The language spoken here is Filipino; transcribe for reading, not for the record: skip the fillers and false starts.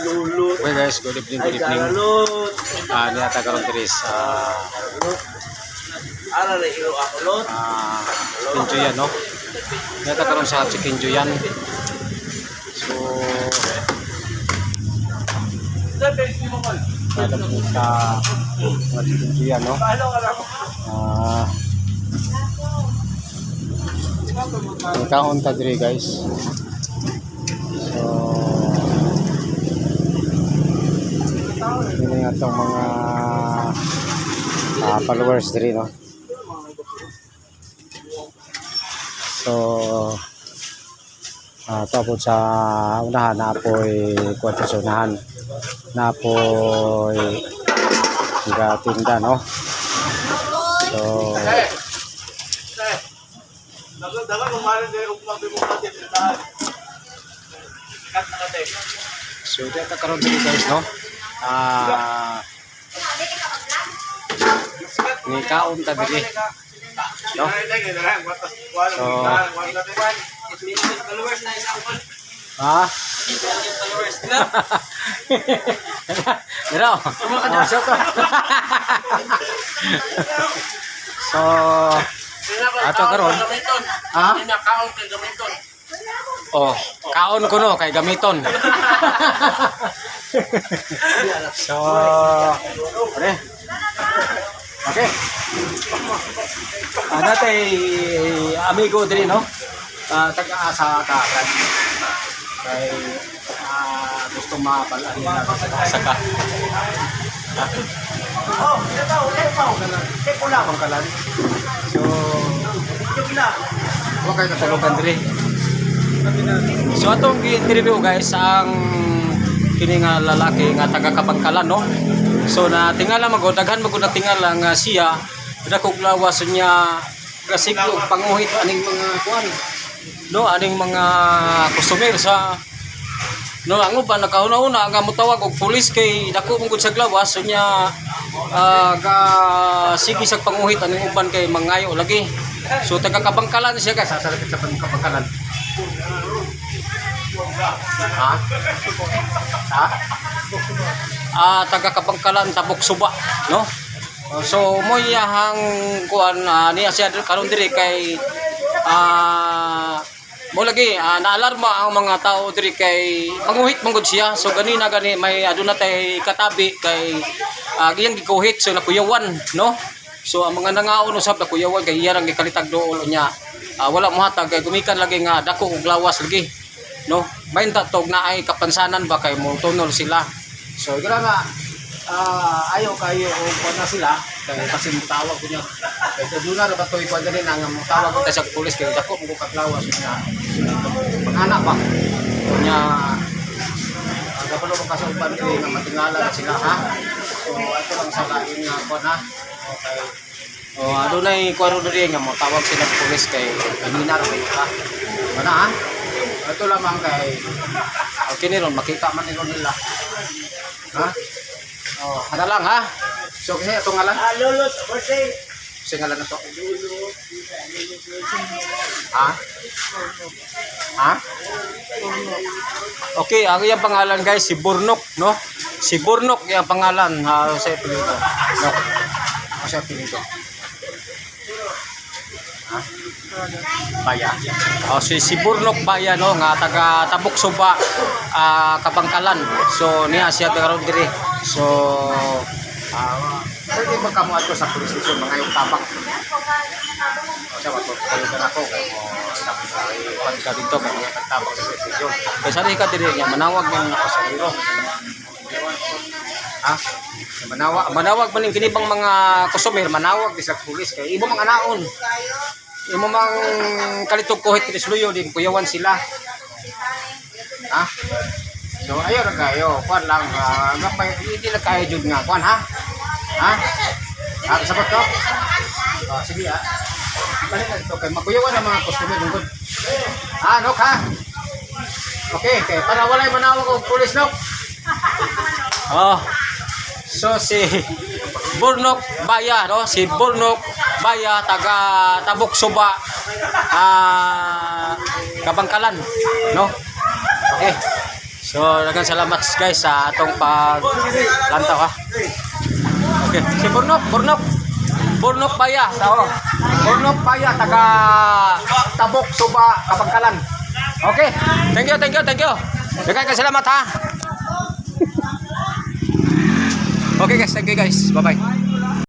Okay guys, good evening, good evening. Niyata karon diri sa Kinjuyan, no? Niyata karon sa Kinjuyan. So alam mo sa Kinjuyan, no? Kaon ta diri guys. So yun nga itong mga followers diri, no? So tapos sa unahan na po'y kwarto sa unahan na po'y tinda, no? So dito karon dito guys, no? Ni kaon ta dili, no? So Dito. So ato karon kaon ko no kay gamiton. So okay. Natay amigo diri, no? Taga-asa ka kay gusto mapalaan na sa ka. Pangkalan. So okay na tulugan diri. So atong gi-interview guys ang kini nga lalaki nga taga Kabangkalan, no? So na tingala magod daghan magud na tingala nga siya dakog lawas niya gasiglo panguhit aning mga kuan, no? Aning mga customer sa no ang uban nakauna-una nga motawag og pulis kay dako mong sa glawas niya ga sige sa panguhit aning uban kay mangayo lagi. So taga Kabangkalan siya guys, sa Kabangkalan. Taga Kabangkalan Tabok Suba, no? So mo yahang kuan niya siya karon diri kay mo lagi naalarma ang mga tao diri kay manguhit manggod siya. So gani may aduna tay katabi kay giyang gikuhit so nakuyawan, no? So ang mga nangaon usab nakuyawan kay iyang gikalitag dool niya. Wala mo hatag kay gumikan lagi nga dako og lawas lagi, no? Main tatog na ay kapansanan ba kay mo tunol sila. So gira nga ayaw kayo o na sila kay kasi mutawag ko niya kay kaduna ra ba toy kuan gani nga mutawag ko sa pulis kay dako mo katlawas niya panganak ba nya kapalo ko kasi uban kay nga matingala sila, ha? So ato lang sa lain nga kuan, ha? Okay. Adunay kwaro diri nga motawag sila sa pulis kay kanina ra may ka ana, ha? Ito lamang kay okay ni ron makita man nila, ha? Ano lang, ha? So kasi ito ngalan? Lulot, birthday. Kasi ngalan na ito? Ha? Ha? Okay, ang iyang pangalan guys, si Burnok, no? Si Burnok yung pangalan. Sa ipilito. No? Sa ipilito. Ha? Baya. Si Burnok Baya, no? Nga taga Tabok Suba, Kabangkalan. So niya siya karon diri. So pwede ba kamo ato sa police station mga yung tabak? Siya matutulungan ako kay pagka dito kay mga tabak sa police station. Kaya sari ka diri niya manawag ng mga pasahero. Ha? Manawag man kini bang mga customer manawag di sa police kay imo mga naon. Imo mang kalitog kuhit kini suluyo din kuyawan sila. Ha? So ayo ra kayo, kuan lang gapay hindi na kayo jud nga kuan, ha? Ha? Sabot ko? Sige, ha. Balik na ito kay makuyawan ang mga customer ngod. No ka? Okay, para walay manawag og pulis, no? So si Burnok Baya, no? Si Burnok Baya taga Tabok Suba, Kabangkalan, no? Okay. So, daghang salamat guys sa atong paglantaw ha. Okay, si Burnok Paya, tao. Burnok Paya, taga Tabok, Suba, Kapagkalan. Okay, thank you. Daghang salamat ha. Okay guys, thank you guys. Bye-bye.